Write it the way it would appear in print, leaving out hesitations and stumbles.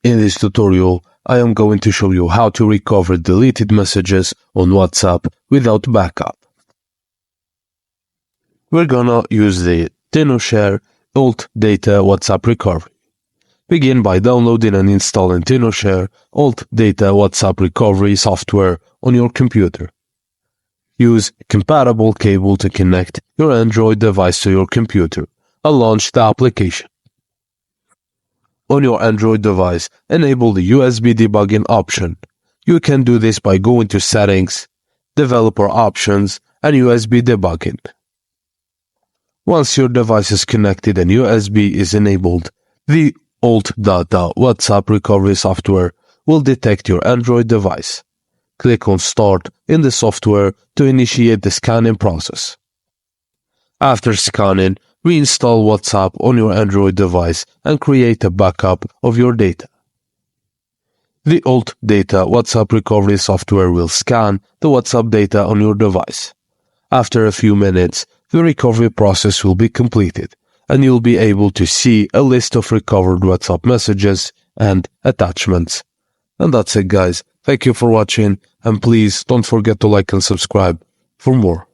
In this tutorial, I am going to show you how to recover deleted messages on WhatsApp without backup. We're gonna use the TinoShare Alt Data WhatsApp Recovery. Begin by downloading and installing TinoShare Alt Data WhatsApp Recovery software on your computer. Use a compatible cable to connect your Android device to your computer and launch the application. On your Android device, enable the USB debugging option. You can do this by going to Settings, Developer Options, and USB debugging. Once your device is connected and USB is enabled, the Alt Data WhatsApp Recovery software will detect your Android device. Click on Start in the software to initiate the scanning process. After scanning, reinstall WhatsApp on your Android device and create a backup of your data. The Alt Data WhatsApp Recovery software will scan the WhatsApp data on your device. After a few minutes, the recovery process will be completed, and you'll be able to see a list of recovered WhatsApp messages and attachments. And that's it, guys. Thank you for watching, and please don't forget to like and subscribe for more.